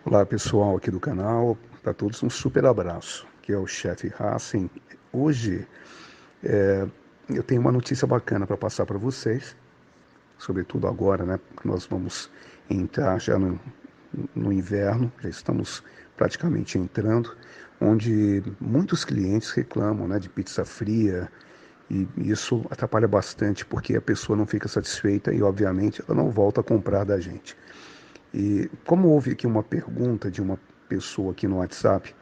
Olá pessoal aqui do canal, para todos um super abraço, que é o chefe Hassen. Hoje eu tenho uma notícia bacana para passar para vocês, sobretudo agora, né? Porque nós vamos entrar já no inverno, já estamos praticamente entrando, onde muitos clientes reclamam, né, de pizza fria, e isso atrapalha bastante porque a pessoa não fica satisfeita e obviamente ela não volta a comprar da gente. E como houve aqui uma pergunta de uma pessoa aqui no WhatsApp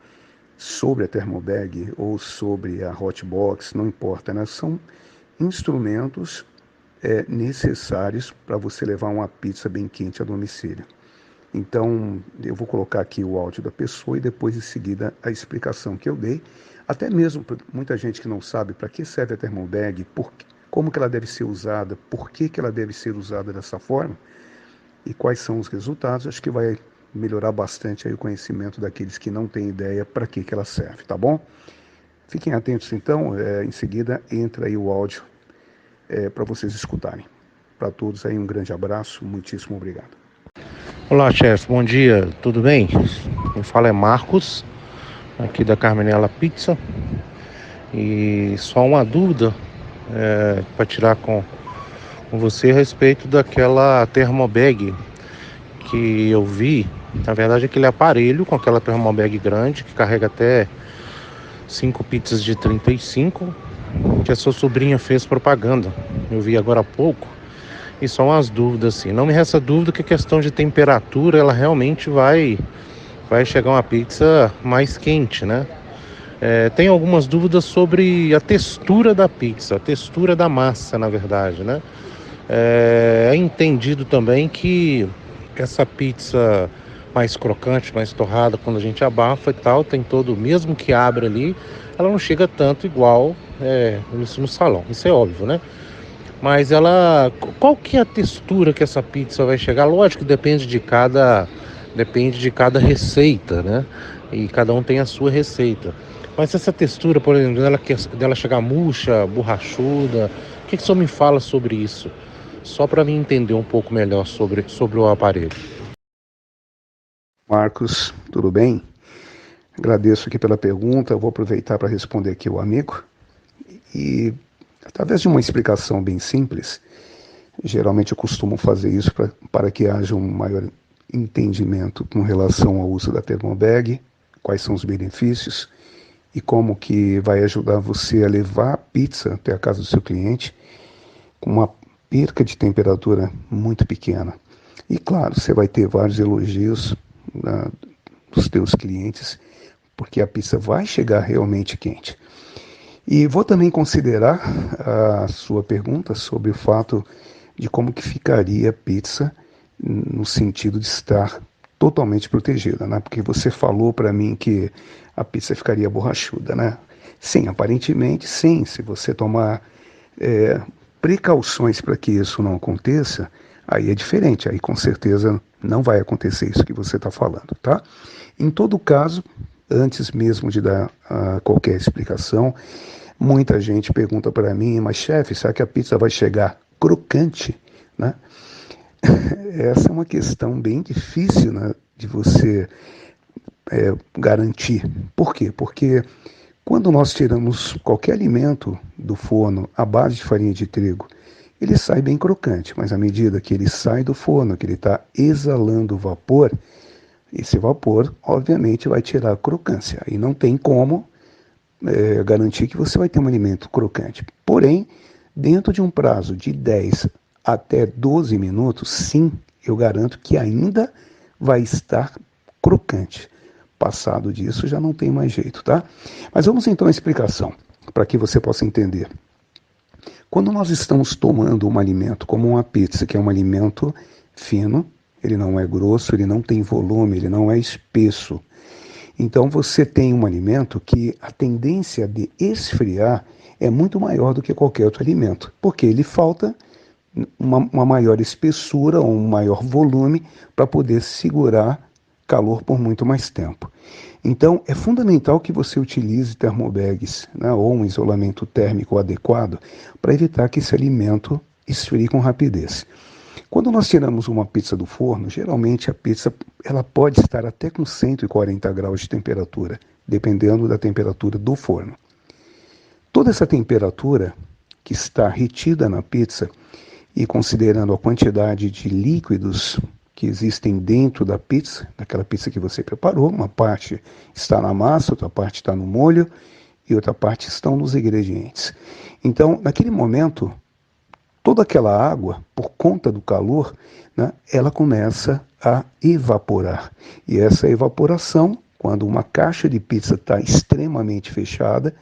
sobre a Thermobag ou sobre a Hotbox, não importa, né? São instrumentos necessários para você levar uma pizza bem quente a domicílio. Então, eu vou colocar aqui o áudio da pessoa e depois, em seguida, a explicação que eu dei. Até mesmo para muita gente que não sabe para que serve a Thermobag, como que ela deve ser usada, por que ela deve ser usada dessa forma, e quais são os resultados, acho que vai melhorar bastante aí o conhecimento daqueles que não têm ideia para que ela serve, tá bom? Fiquem atentos então, em seguida entra aí o áudio para vocês escutarem. Para todos aí um grande abraço, muitíssimo obrigado. Olá, chefe, bom dia, tudo bem? Quem fala é Marcos, aqui da Carmenela Pizza. E só uma dúvida para tirar com você a respeito daquela Thermobag que eu vi. Na verdade, aquele aparelho com aquela Thermobag grande que carrega até 5 pizzas de 35, que a sua sobrinha fez propaganda. Eu vi agora há pouco. E só umas dúvidas assim. Não me resta dúvida que a questão de temperatura, ela realmente vai chegar uma pizza mais quente, né? Tem algumas dúvidas sobre a textura da pizza, a textura da massa, na verdade, né? É entendido também que essa pizza mais crocante, mais torrada, quando a gente abafa e tal, tem todo, mesmo que abra ali, ela não chega tanto igual isso no salão, isso é óbvio, né? Mas qual que é a textura que essa pizza vai chegar? Lógico que depende de cada receita, né? E cada um tem a sua receita. Mas essa textura, por exemplo, dela chegar murcha, borrachuda, o que o senhor me fala sobre isso? Só para mim entender um pouco melhor sobre o aparelho. Marcos, tudo bem? Agradeço aqui pela pergunta, eu vou aproveitar para responder aqui o amigo. E através de uma explicação bem simples, geralmente eu costumo fazer isso para que haja um maior entendimento com relação ao uso da Thermobag, quais são os benefícios e como que vai ajudar você a levar a pizza até a casa do seu cliente com uma perca de temperatura muito pequena. E claro, você vai ter vários elogios dos teus clientes, porque a pizza vai chegar realmente quente. E vou também considerar a sua pergunta sobre o fato de como que ficaria a pizza no sentido de estar totalmente protegida, né? Porque você falou para mim que a pizza ficaria borrachuda, né? Sim, aparentemente sim. Se você tomar precauções para que isso não aconteça, aí é diferente. Aí com certeza não vai acontecer isso que você está falando, tá? Em todo caso, antes mesmo de dar qualquer explicação, muita gente pergunta para mim, mas chefe, será que a pizza vai chegar crocante, né? Essa é uma questão bem difícil, né, de você garantir. Por quê? Porque quando nós tiramos qualquer alimento do forno à base de farinha de trigo, ele sai bem crocante, mas à medida que ele sai do forno, que ele está exalando vapor, esse vapor, obviamente, vai tirar a crocância. E não tem como garantir que você vai ter um alimento crocante. Porém, dentro de um prazo de 10 até 12 minutos, sim, eu garanto que ainda vai estar crocante. Passado disso, já não tem mais jeito, tá? Mas vamos então à explicação, para que você possa entender. Quando nós estamos tomando um alimento como uma pizza, que é um alimento fino, ele não é grosso, ele não tem volume, ele não é espesso. Então você tem um alimento que a tendência de esfriar é muito maior do que qualquer outro alimento, porque ele falta uma maior espessura ou um maior volume para poder segurar calor por muito mais tempo. Então é fundamental que você utilize termobags, né, ou um isolamento térmico adequado para evitar que esse alimento esfrie com rapidez. Quando nós tiramos uma pizza do forno, geralmente a pizza ela pode estar até com 140 graus de temperatura, dependendo da temperatura do forno. Toda essa temperatura que está retida na pizza, e considerando a quantidade de líquidos que existem dentro da pizza, daquela pizza que você preparou, uma parte está na massa, outra parte está no molho e outra parte estão nos ingredientes. Então, naquele momento, toda aquela água, por conta do calor, né, ela começa a evaporar. E essa evaporação, quando uma caixa de pizza está extremamente fechada,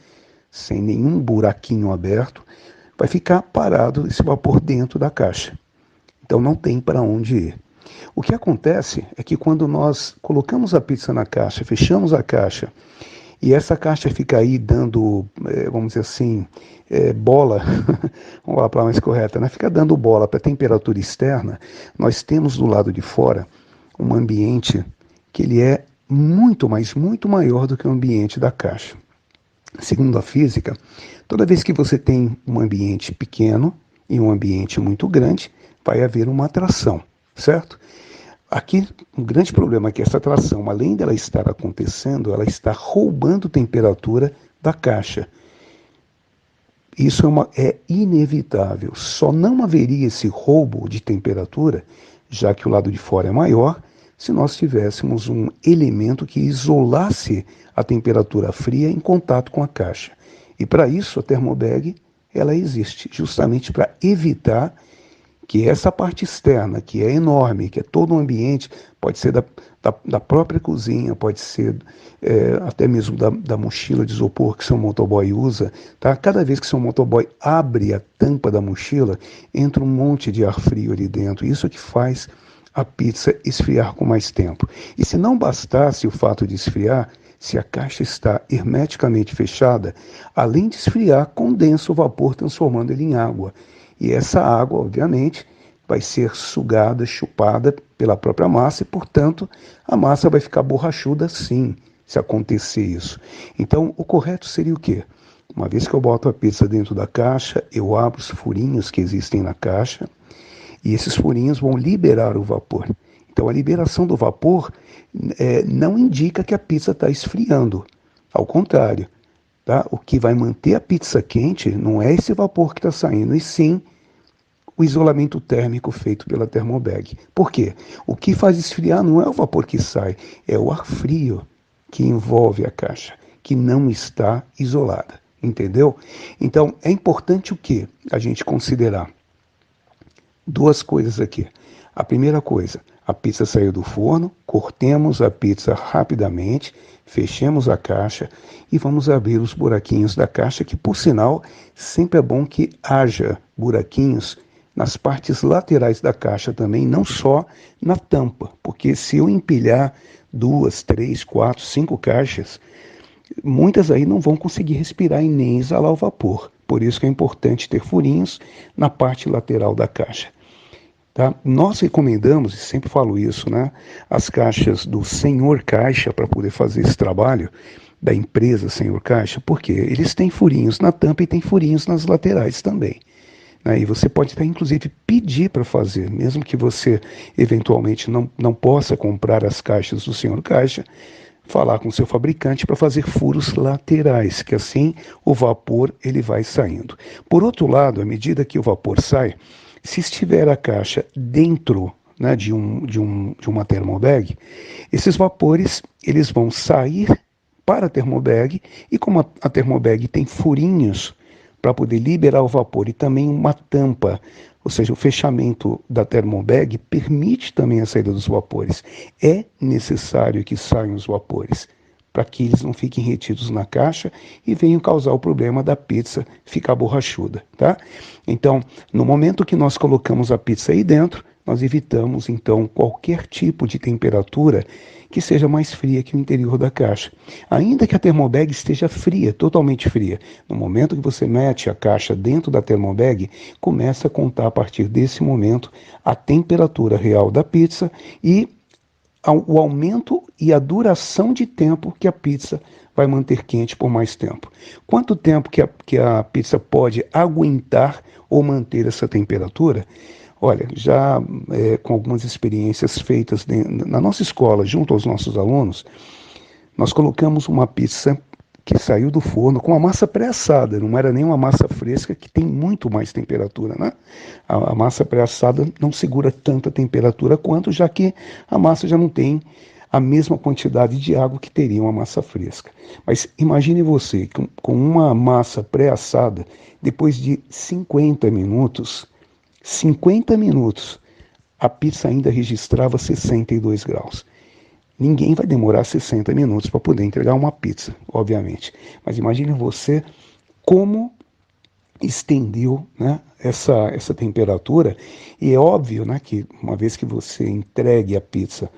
sem nenhum buraquinho aberto, vai ficar parado esse vapor dentro da caixa. Então não tem para onde ir. O que acontece é que quando nós colocamos a pizza na caixa, fechamos a caixa, e essa caixa fica aí dando, vamos dizer assim, bola, vamos lá para a mais correta, né? Fica dando bola para a temperatura externa, nós temos do lado de fora um ambiente que ele é muito, mas muito maior do que o ambiente da caixa. Segundo a física, toda vez que você tem um ambiente pequeno e um ambiente muito grande, vai haver uma atração, certo? Aqui, um grande problema é que essa atração, além dela estar acontecendo, ela está roubando temperatura da caixa. Isso é inevitável. Só não haveria esse roubo de temperatura, já que o lado de fora é maior, se nós tivéssemos um elemento que isolasse a temperatura fria em contato com a caixa. E para isso a Thermobag ela existe, justamente para evitar que essa parte externa, que é enorme, que é todo o ambiente, pode ser da própria cozinha, pode ser até mesmo da mochila de isopor que seu motoboy usa, tá? Cada vez que seu motoboy abre a tampa da mochila, entra um monte de ar frio ali dentro. Isso é que faz a pizza esfriar com mais tempo. E se não bastasse o fato de esfriar, se a caixa está hermeticamente fechada, além de esfriar, condensa o vapor transformando ele em água. E essa água, obviamente, vai ser sugada, chupada pela própria massa e, portanto, a massa vai ficar borrachuda sim, se acontecer isso. Então, o correto seria o quê? Uma vez que eu boto a pizza dentro da caixa, eu abro os furinhos que existem na caixa e esses furinhos vão liberar o vapor. Então, a liberação do vapor não indica que a pizza está esfriando. Ao contrário, tá? O que vai manter a pizza quente não é esse vapor que está saindo, e sim o isolamento térmico feito pela Thermobag. Por quê? O que faz esfriar não é o vapor que sai, é o ar frio que envolve a caixa, que não está isolada. Entendeu? Então, é importante o quê? A gente considerar duas coisas aqui. A primeira coisa, a pizza saiu do forno, cortemos a pizza rapidamente, fechemos a caixa e vamos abrir os buraquinhos da caixa, que por sinal, sempre é bom que haja buraquinhos nas partes laterais da caixa também, não só na tampa, porque se eu empilhar 2, 3, 4, 5 caixas, muitas aí não vão conseguir respirar e nem exalar o vapor. Por isso que é importante ter furinhos na parte lateral da caixa. Tá? Nós recomendamos, e sempre falo isso, né, as caixas do Senhor Caixa para poder fazer esse trabalho, da empresa Senhor Caixa, porque eles têm furinhos na tampa e têm furinhos nas laterais também. Né? E você pode até, inclusive, pedir para fazer, mesmo que você eventualmente não possa comprar as caixas do Senhor Caixa, falar com o seu fabricante para fazer furos laterais, que assim o vapor ele vai saindo. Por outro lado, à medida que o vapor sai, se estiver a caixa dentro, né, de uma Thermobag, esses vapores eles vão sair para a Thermobag, e como a Thermobag tem furinhos para poder liberar o vapor e também uma tampa, ou seja, o fechamento da Thermobag permite também a saída dos vapores. É necessário que saiam os vapores, para que eles não fiquem retidos na caixa e venham causar o problema da pizza ficar borrachuda, tá? Então, no momento que nós colocamos a pizza aí dentro, nós evitamos, então, qualquer tipo de temperatura que seja mais fria que o interior da caixa. Ainda que a Thermobag esteja fria, totalmente fria, no momento que você mete a caixa dentro da Thermobag, começa a contar a partir desse momento a temperatura real da pizza e o aumento e a duração de tempo que a pizza vai manter quente por mais tempo. Quanto tempo que a pizza pode aguentar ou manter essa temperatura? Olha, já com algumas experiências feitas na nossa escola, junto aos nossos alunos, nós colocamos uma pizza que saiu do forno com a massa pré-assada, não era nem uma massa fresca, que tem muito mais temperatura, né? A massa pré-assada não segura tanta temperatura quanto, já que a massa já não tem a mesma quantidade de água que teria uma massa fresca. Mas imagine você, com uma massa pré-assada, depois de 50 minutos, a pizza ainda registrava 62 graus. Ninguém vai demorar 60 minutos para poder entregar uma pizza, obviamente. Mas imagine você como estendeu, né, essa temperatura. E é óbvio, né, que uma vez que você entregue a pizza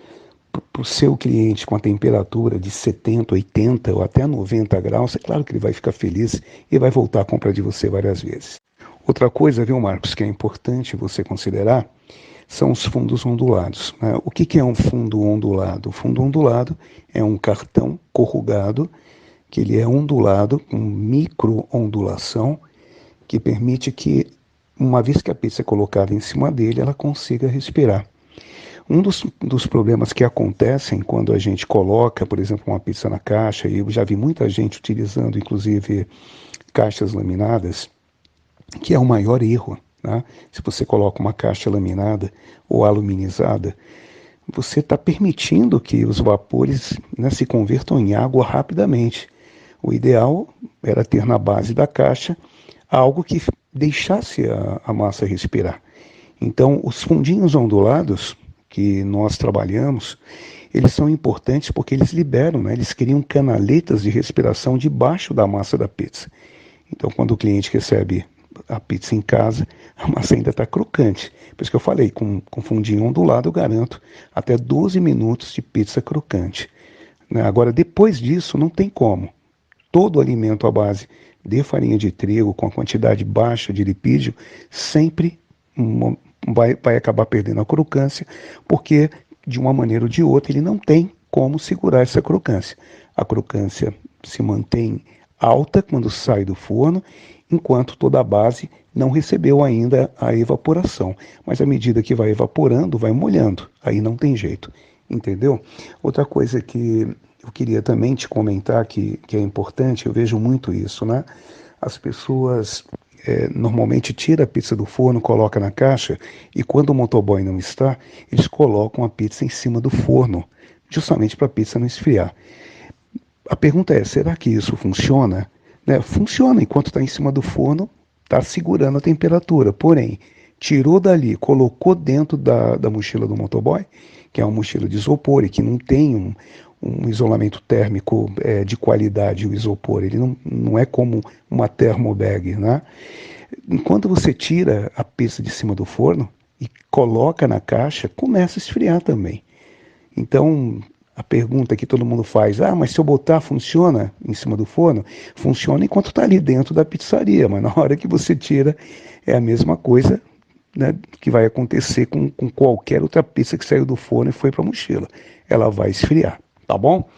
para o seu cliente com a temperatura de 70, 80 ou até 90 graus, é claro que ele vai ficar feliz e vai voltar a comprar de você várias vezes. Outra coisa, viu, Marcos, que é importante você considerar são os fundos ondulados, né? O que é um fundo ondulado? O fundo ondulado é um cartão corrugado, que ele é ondulado, com micro-ondulação, que permite que, uma vez que a pizza é colocada em cima dele, ela consiga respirar. Um dos problemas que acontecem quando a gente coloca, por exemplo, uma pizza na caixa, e eu já vi muita gente utilizando, inclusive, caixas laminadas, que é o maior erro, né? Se você coloca uma caixa laminada ou aluminizada, você está permitindo que os vapores, né, se convertam em água rapidamente. O ideal era ter na base da caixa algo que deixasse a massa respirar. Então, os fundinhos ondulados que nós trabalhamos, eles são importantes porque eles liberam, né, eles criam canaletas de respiração debaixo da massa da pizza. Então, quando o cliente recebe a pizza em casa, a massa ainda está crocante. Por isso que eu falei, com fundinho ondulado, eu garanto até 12 minutos de pizza crocante. Né? Agora, depois disso, não tem como. Todo alimento à base de farinha de trigo, com a quantidade baixa de lipídio, sempre vai acabar perdendo a crocância, porque, de uma maneira ou de outra, ele não tem como segurar essa crocância. A crocância se mantém alta quando sai do forno, enquanto toda a base não recebeu ainda a evaporação. Mas à medida que vai evaporando, vai molhando. Aí não tem jeito, entendeu? Outra coisa que eu queria também te comentar que é importante, eu vejo muito isso, né? As pessoas normalmente tiram a pizza do forno, coloca na caixa, e quando o motoboy não está, eles colocam a pizza em cima do forno, justamente para a pizza não esfriar. A pergunta é, será que isso funciona? Né? Funciona, enquanto está em cima do forno, está segurando a temperatura. Porém, tirou dali, colocou dentro da mochila do motoboy, que é uma mochila de isopor e que não tem um isolamento térmico de qualidade, o isopor. Ele não é como uma thermobag, né? Enquanto você tira a pizza de cima do forno e coloca na caixa, começa a esfriar também. Então, a pergunta que todo mundo faz, mas se eu botar, funciona em cima do forno? Funciona enquanto está ali dentro da pizzaria, mas na hora que você tira, é a mesma coisa, né, que vai acontecer com qualquer outra pizza que saiu do forno e foi para a mochila. Ela vai esfriar, tá bom?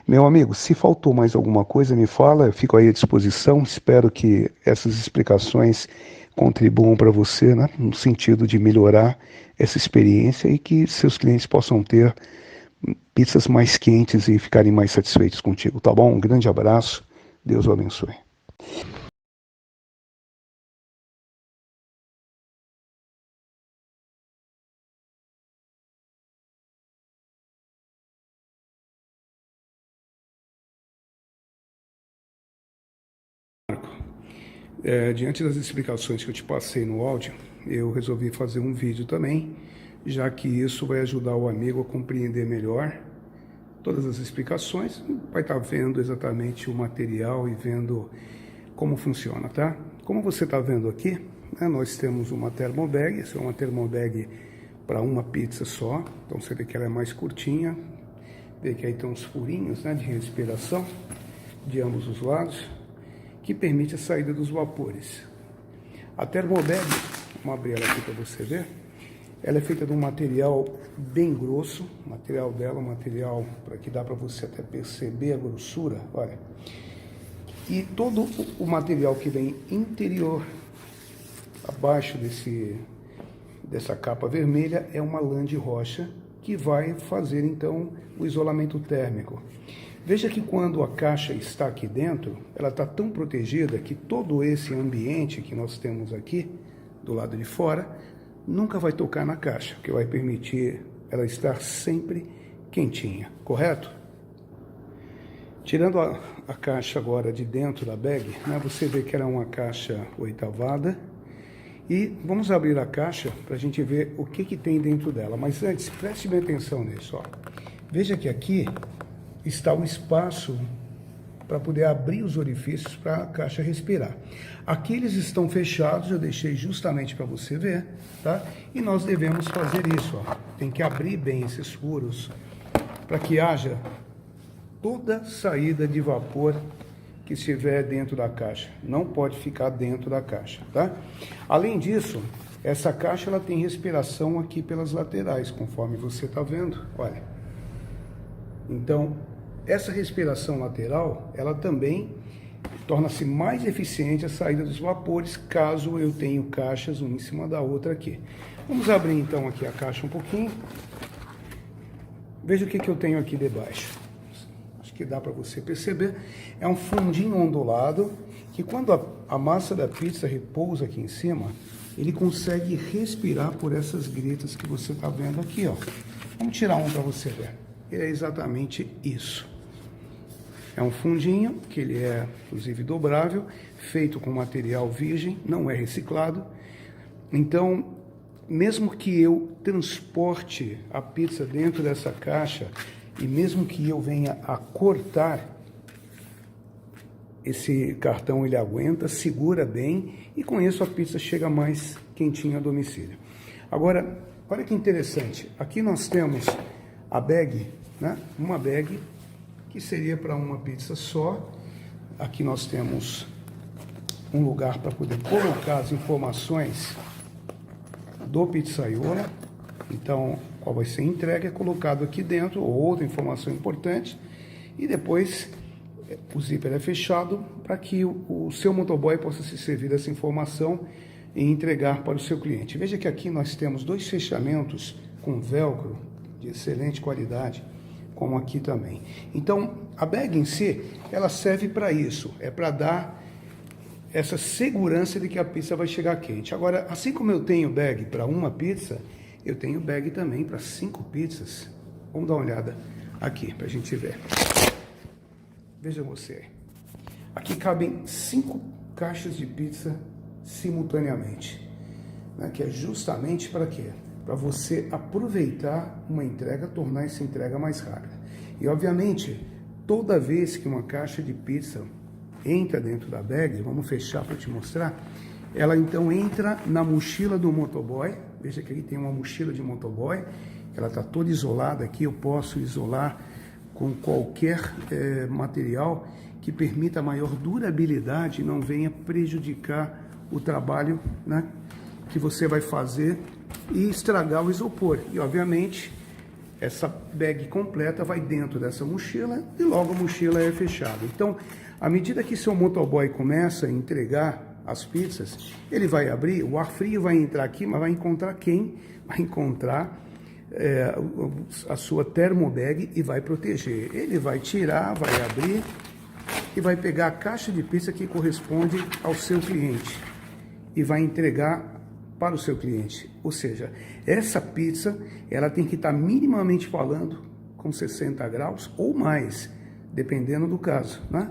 Meu amigo, se faltou mais alguma coisa, me fala, eu fico aí à disposição. Espero que essas explicações contribuam para você, né, no sentido de melhorar essa experiência e que seus clientes possam ter pizzas mais quentes e ficarem mais satisfeitos contigo, tá bom? Um grande abraço, Deus o abençoe. Diante das explicações que eu te passei no áudio, eu resolvi fazer um vídeo também, já que isso vai ajudar o amigo a compreender melhor todas as explicações, vai estar vendo exatamente o material e vendo como funciona, tá? Como você está vendo aqui, né, nós temos uma thermobag, essa é uma thermobag para uma pizza só, então você vê que ela é mais curtinha, vê que aí tem uns furinhos, né, de respiração de ambos os lados, que permite a saída dos vapores. A thermobag, vamos abrir ela aqui para você ver, ela é feita de um material bem grosso, o material dela é um material para que dá para você até perceber a grossura, olha. E todo o material que vem interior, abaixo dessa capa vermelha é uma lã de rocha que vai fazer então o isolamento térmico. Veja que quando a caixa está aqui dentro, ela está tão protegida que todo esse ambiente que nós temos aqui, do lado de fora, nunca vai tocar na caixa, o que vai permitir ela estar sempre quentinha, correto? Tirando a caixa agora de dentro da bag, né, você vê que ela é uma caixa oitavada. E vamos abrir a caixa para a gente ver o que tem dentro dela. Mas antes, preste bem atenção nisso. Ó. Veja que aqui está o espaço para poder abrir os orifícios para a caixa respirar. Aqui eles estão fechados, eu deixei justamente para você ver, tá? E nós devemos fazer isso, ó. Tem que abrir bem esses furos para que haja toda saída de vapor que estiver dentro da caixa. Não pode ficar dentro da caixa, tá? Além disso, essa caixa ela tem respiração aqui pelas laterais, conforme você está vendo, olha. Então, essa respiração lateral, ela também torna-se mais eficiente a saída dos vapores, caso eu tenha caixas uma em cima da outra aqui. Vamos abrir então aqui a caixa um pouquinho. Veja o que eu tenho aqui debaixo. Acho que dá para você perceber. É um fundinho ondulado, que quando a massa da pizza repousa aqui em cima, ele consegue respirar por essas gretas que você está vendo aqui, ó. Vamos tirar um para você ver. É exatamente isso. É um fundinho, que ele é, inclusive, dobrável, feito com material virgem, não é reciclado. Então, mesmo que eu transporte a pizza dentro dessa caixa, e mesmo que eu venha a cortar, esse cartão ele aguenta, segura bem, e com isso a pizza chega mais quentinha a domicílio. Agora, olha que interessante, aqui nós temos a bag, né? Uma bag que seria para uma pizza só. Aqui nós temos um lugar para poder colocar as informações do pizzaiolo. Então, qual vai ser entregue é colocado aqui dentro, ou outra informação importante, e depois o zíper é fechado para que o seu motoboy possa se servir dessa informação e entregar para o seu cliente. Veja que aqui nós temos dois fechamentos com velcro de excelente qualidade, como aqui também. Então, a bag em si, ela serve para isso, é para dar essa segurança de que a pizza vai chegar quente. Agora, assim como eu tenho bag para uma pizza, eu tenho bag também para 5 pizzas. Vamos dar uma olhada aqui para a gente ver. Veja você. Aqui cabem 5 caixas de pizza simultaneamente, né? Que é justamente para quê? Para você aproveitar uma entrega, tornar essa entrega mais rápida. E, obviamente, toda vez que uma caixa de pizza entra dentro da bag, vamos fechar para te mostrar, ela então entra na mochila do motoboy. Veja que aqui tem uma mochila de motoboy, ela está toda isolada aqui, eu posso isolar com qualquer material que permita maior durabilidade e não venha prejudicar o trabalho, né, que você vai fazer e estragar o isopor. E, obviamente, essa bag completa vai dentro dessa mochila e logo a mochila é fechada. Então, à medida que seu motoboy começa a entregar as pizzas, ele vai abrir, o ar frio vai entrar aqui, mas vai encontrar quem? Vai encontrar a sua termobag e vai proteger. Ele vai tirar, vai abrir e vai pegar a caixa de pizza que corresponde ao seu cliente e vai entregar para o seu cliente. Ou seja, essa pizza, ela tem que estar minimamente falando com 60 graus ou mais, dependendo do caso, né?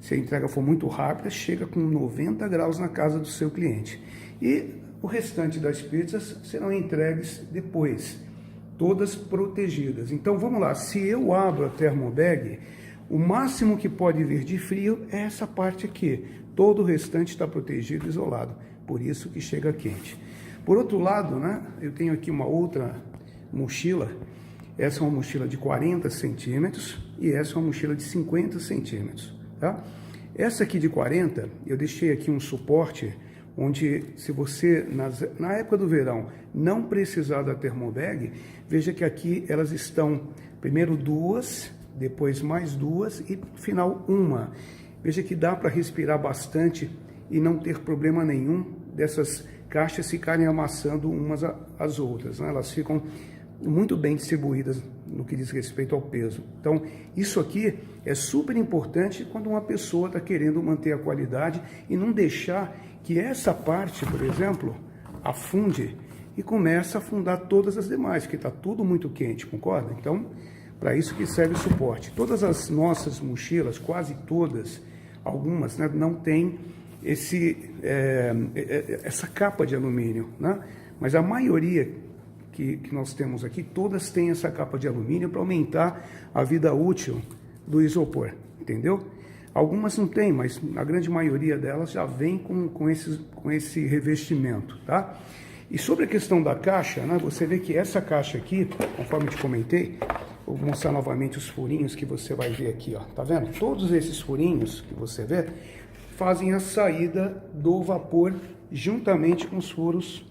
Se a entrega for muito rápida, chega com 90 graus na casa do seu cliente. E o restante das pizzas serão entregues depois, todas protegidas. Então vamos lá, se eu abro a termobag, o máximo que pode vir de frio é essa parte aqui. Todo o restante está protegido, isolado. Por isso que chega quente. Por outro lado, né, eu tenho aqui uma outra mochila. Essa é uma mochila de 40 centímetros e essa é uma mochila de 50 centímetros. Tá? Essa aqui de 40, eu deixei aqui um suporte onde, se você, na época do verão, não precisar da termobag, veja que aqui elas estão, primeiro 2, depois mais 2 e final 1. Veja que dá para respirar bastante e não ter problema nenhum dessas caixas ficarem amassando umas às outras, né? Elas ficam muito bem distribuídas no que diz respeito ao peso. Então, isso aqui é super importante quando uma pessoa está querendo manter a qualidade e não deixar que essa parte, por exemplo, afunde e comece a afundar todas as demais, porque está tudo muito quente, concorda? Então, para isso que serve o suporte. Todas as nossas mochilas, quase todas, algumas, né, não tem essa capa de alumínio, né? Mas a maioria que nós temos aqui, todas têm essa capa de alumínio para aumentar a vida útil do isopor, entendeu? Algumas não tem, mas a grande maioria delas já vem com esse revestimento, tá? E sobre a questão da caixa, né, você vê que essa caixa aqui, conforme te comentei, vou mostrar novamente os furinhos que você vai ver aqui, ó, tá vendo? Todos esses furinhos que você vê fazem a saída do vapor juntamente com os furos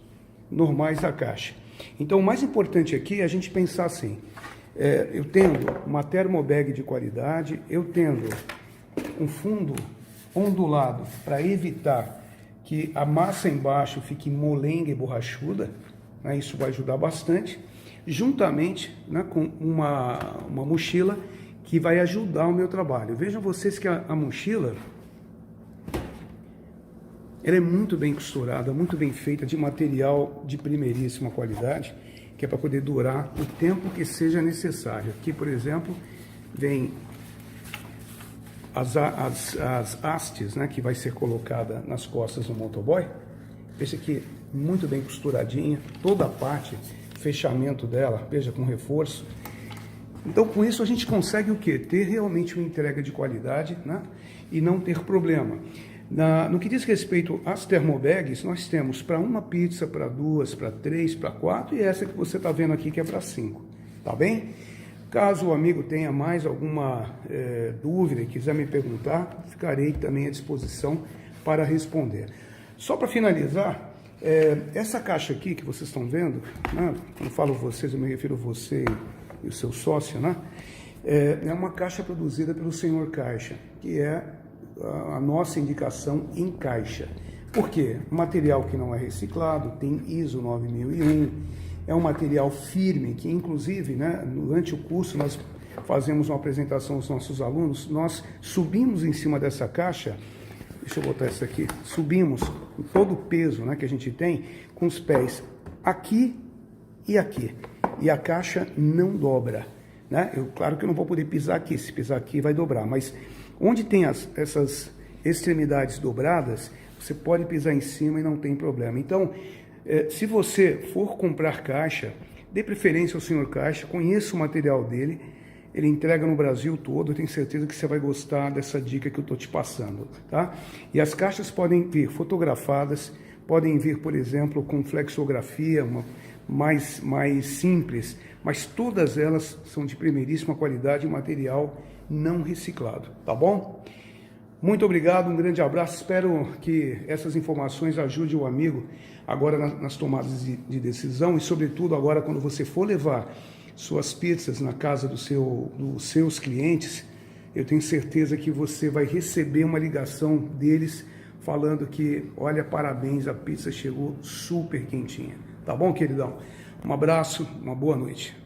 normais da caixa. Então, o mais importante aqui é a gente pensar assim, eu tendo uma termobag de qualidade, eu tendo um fundo ondulado para evitar que a massa embaixo fique molenga e borrachuda, né, isso vai ajudar bastante, juntamente, né, com uma mochila que vai ajudar o meu trabalho. Vejam vocês que a mochila, ela é muito bem costurada, muito bem feita, de material de primeiríssima qualidade, que é para poder durar o tempo que seja necessário. Aqui, por exemplo, vem as hastes, né, que vai ser colocada nas costas do motoboy. Esse aqui, muito bem costuradinha, toda a parte, fechamento dela, veja, com reforço. Então, com isso, a gente consegue o quê? Ter realmente uma entrega de qualidade, né, e não ter problema. No que diz respeito às termobags, nós temos para uma pizza, para duas, para três, para quatro, e essa que você está vendo aqui que é para 5, tá bem? Caso o amigo tenha mais alguma dúvida e quiser me perguntar, ficarei também à disposição para responder. Só para finalizar, essa caixa aqui que vocês estão vendo, né, quando falo vocês, eu me refiro a você e o seu sócio, né, é uma caixa produzida pelo Senhor Caixa, que é a nossa indicação em caixa. Por quê? Material que não é reciclado, tem ISO 9001, é um material firme, que inclusive, né, durante o curso nós fazemos uma apresentação aos nossos alunos, nós subimos em cima dessa caixa, deixa eu botar essa aqui, subimos com todo o peso, né, que a gente tem, com os pés aqui e aqui, e a caixa não dobra, né? Claro que eu não vou poder pisar aqui, se pisar aqui vai dobrar, mas onde tem essas extremidades dobradas, você pode pisar em cima e não tem problema. Então, se você for comprar caixa, dê preferência ao Senhor Caixa, conheça o material dele, ele entrega no Brasil todo, eu tenho certeza que você vai gostar dessa dica que eu estou te passando, tá? E as caixas podem vir fotografadas, podem vir, por exemplo, com flexografia, mais simples, mas todas elas são de primeiríssima qualidade e material não reciclado, tá bom? Muito obrigado, um grande abraço, espero que essas informações ajudem o amigo agora nas tomadas de decisão e sobretudo agora quando você for levar suas pizzas na casa dos seus clientes, eu tenho certeza que você vai receber uma ligação deles falando que, olha, parabéns, a pizza chegou super quentinha, tá bom, queridão? Um abraço, uma boa noite.